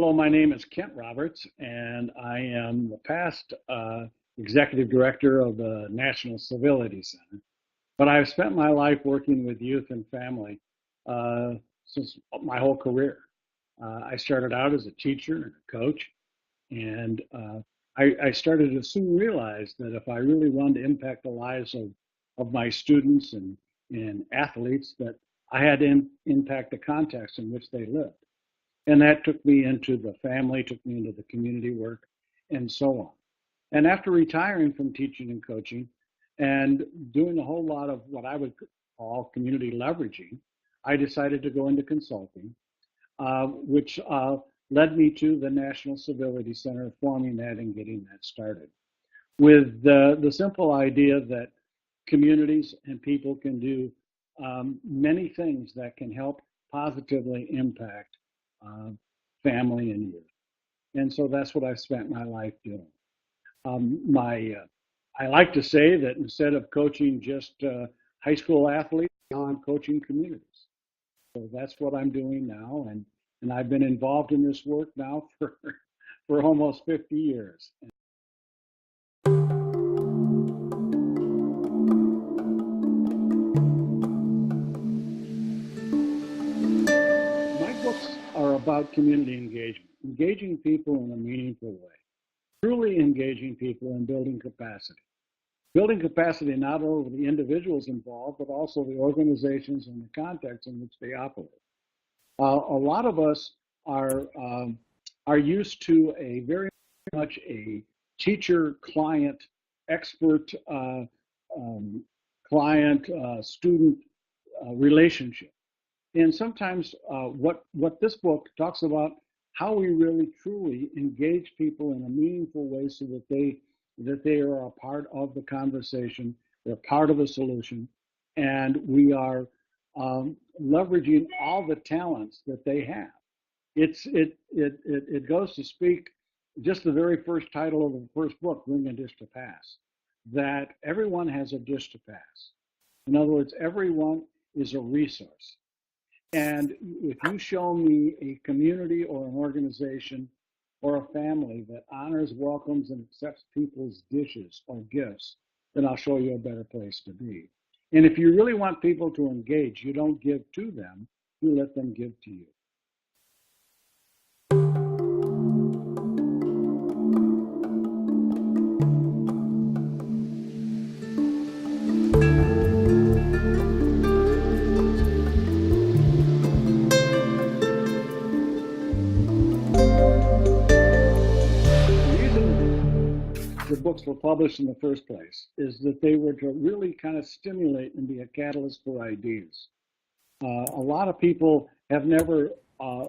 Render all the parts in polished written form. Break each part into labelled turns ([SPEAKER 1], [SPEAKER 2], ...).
[SPEAKER 1] Hello, my name is Kent Roberts, and I am the past executive director of the National Civility Center. But I've spent my life working with youth and family since my whole career. I started out as a teacher and a coach, and I started to soon realize that if I really wanted to impact the lives of my students and athletes, that I had to impact the context in which they lived. And that took me into the family, took me into the community work, and so on. And after retiring from teaching and coaching and doing a whole lot of what I would call community leveraging, I decided to go into consulting, which led me to the National Civility Center, forming that and getting that started. With the simple idea that communities and people can do many things that can help positively impact family and youth. And so that's what I've spent my life doing. I like to say that instead of coaching just high school athletes, now I'm coaching communities. So that's what I'm doing now. And I've been involved in this work now for almost 50 years. Are about community engagement, engaging people in a meaningful way, truly engaging people and building capacity. Building capacity not only the individuals involved, but also the organizations and the context in which they operate. A lot of us are used to a very much a teacher-client, expert client-student relationship. And sometimes what this book talks about how we really truly engage people in a meaningful way so that they are a part of the conversation, they're part of the solution, and we are leveraging all the talents that they have. It goes to speak, just the very first title of the first book, Bring a Dish to Pass, that everyone has a dish to pass. In other words, everyone is a resource. And if you show me a community or an organization or a family that honors, welcomes, and accepts people's dishes or gifts, then I'll show you a better place to be. And if you really want people to engage, you don't give to them, you let them give to you. The books were published in the first place is that they were to really kind of stimulate and be a catalyst for ideas. A lot of people have never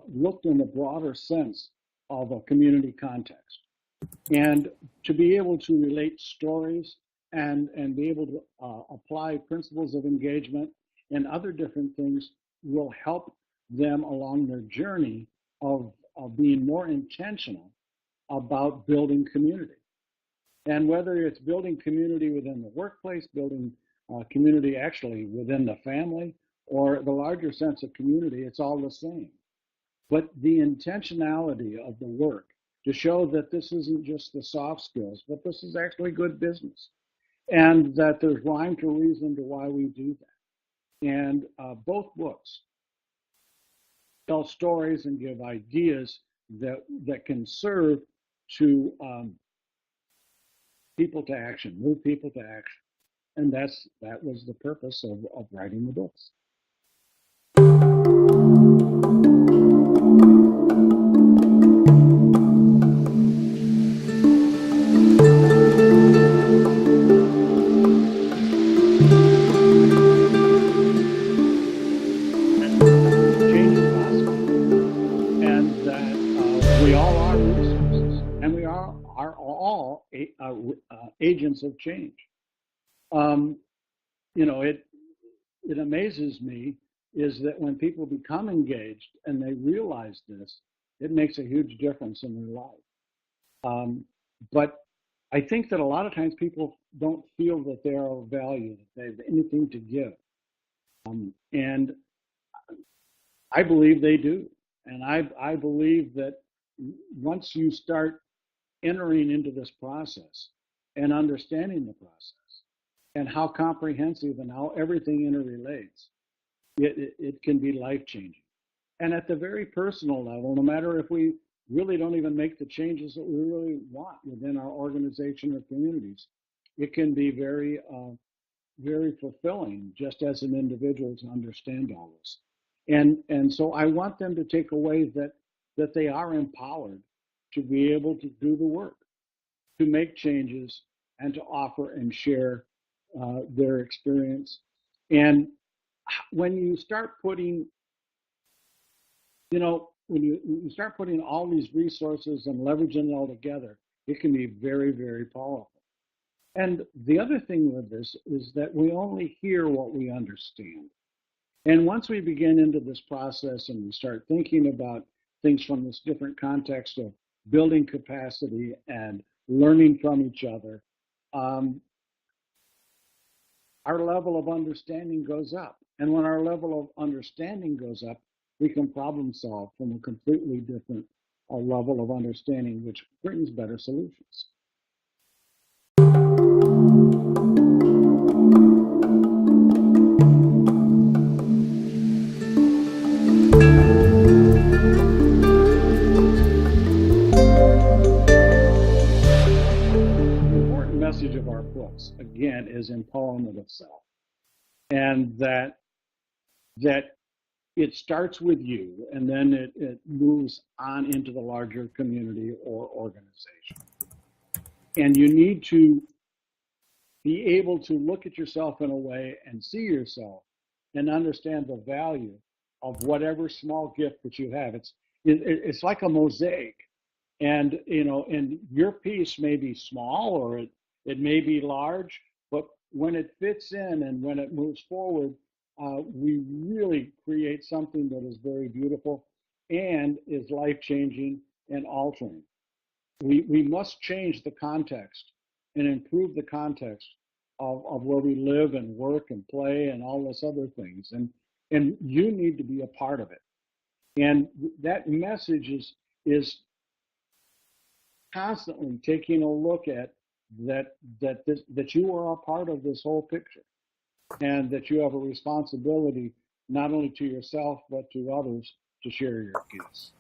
[SPEAKER 1] looked in the broader sense of a community context. And to be able to relate stories and be able to apply principles of engagement and other different things will help them along their journey of being more intentional about building community. And whether it's building community within the workplace, building community actually within the family, or the larger sense of community, it's all the same. But the intentionality of the work to show that this isn't just the soft skills, but this is actually good business. And that there's rhyme to reason to why we do that. And both books tell stories and give ideas that can serve to people to action, move people to action. And that was the purpose of writing the books. Change is possible. And that we all are resources. And we are all agents of change. It amazes me is that when people become engaged and they realize this, it makes a huge difference in their life. But I think that a lot of times people don't feel that they are of value, that they have anything to give. And I believe they do. And I believe that once you start entering into this process and understanding the process and how comprehensive and how everything interrelates, it can be life changing. And at the very personal level, no matter if we really don't even make the changes that we really want within our organization or communities, it can be very fulfilling just as an individual to understand all this. And so I want them to take away that they are empowered to be able to do the work, to make changes, and to offer and share their experience. And when you start putting, when you start putting all these resources and leveraging it all together, it can be very, very powerful. And the other thing with this is that we only hear what we understand. And once we begin into this process and we start thinking about things from this different context of building capacity and learning from each other, our level of understanding goes up. And when our level of understanding goes up, we can problem solve from a completely different level of understanding, which brings better solutions. Message of our books, again, is empowerment of self, and that it starts with you, and then it moves on into the larger community or organization. And you need to be able to look at yourself in a way and see yourself and understand the value of whatever small gift that you have. It's like a mosaic, and and your piece may be small or it may be large, but when it fits in and when it moves forward, we really create something that is very beautiful and is life-changing and altering. We must change the context and improve the context of where we live and work and play and all those other things. And you need to be a part of it. And that message is constantly taking a look at that you are a part of this whole picture, and that you have a responsibility not only to yourself but to others to share your gifts.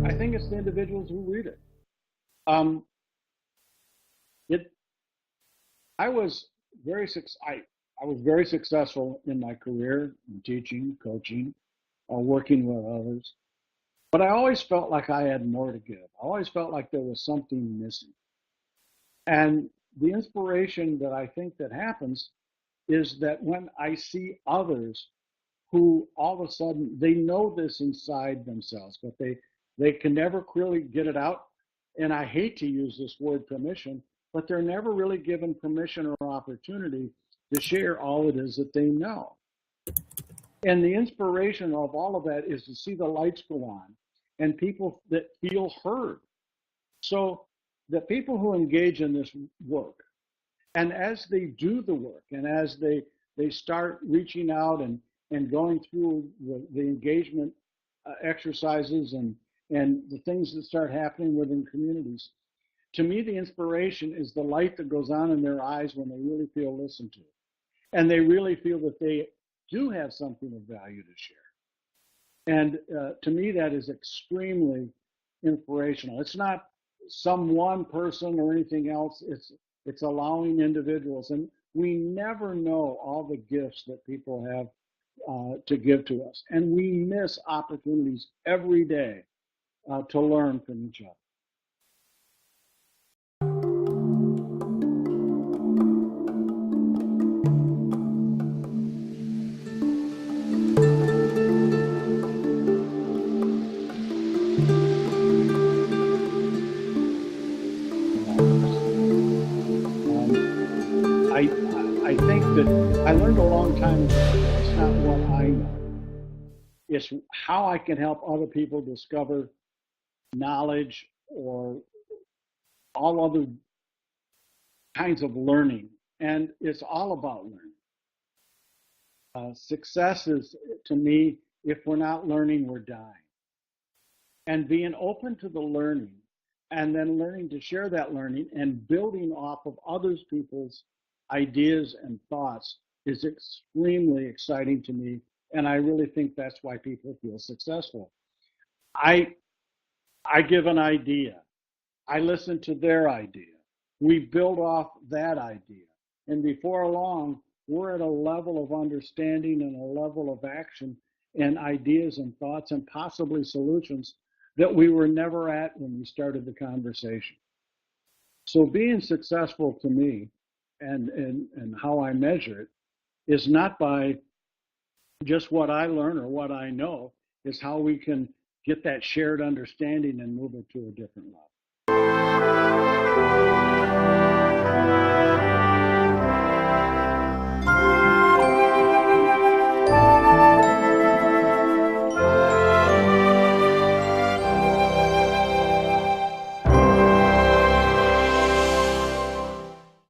[SPEAKER 1] I think it's the individuals who read it. I was very successful in my career in teaching, coaching, working with others. But I always felt like I had more to give. I always felt like there was something missing. And the inspiration that I think that happens is that when I see others who all of a sudden, they know this inside themselves, but they can never really get it out. And I hate to use this word permission, but they're never really given permission or opportunity to share all it is that they know. And the inspiration of all of that is to see the lights go on and people that feel heard. So the people who engage in this work, and as they do the work, and as they start reaching out and going through the engagement exercises and the things that start happening within communities, to me, the inspiration is the light that goes on in their eyes when they really feel listened to. And they really feel that they do have something of value to share. And to me, that is extremely inspirational. It's not some one person or anything else. It's allowing individuals. And we never know all the gifts that people have to give to us. And we miss opportunities every day to learn from each other. I think that I learned a long time ago, it's not what I know. It's how I can help other people discover knowledge or all other kinds of learning. And it's all about learning. Success is, to me, if we're not learning, we're dying. And being open to the learning and then learning to share that learning and building off of others people's ideas and thoughts is extremely exciting to me. And I really think that's why people feel successful. I give an idea. I listen to their idea. We build off that idea. And before long, we're at a level of understanding and a level of action and ideas and thoughts and possibly solutions that we were never at when we started the conversation. So being successful to me and how I measure it is not by just what I learn or what I know, is how we can get that shared understanding and move it to a different level.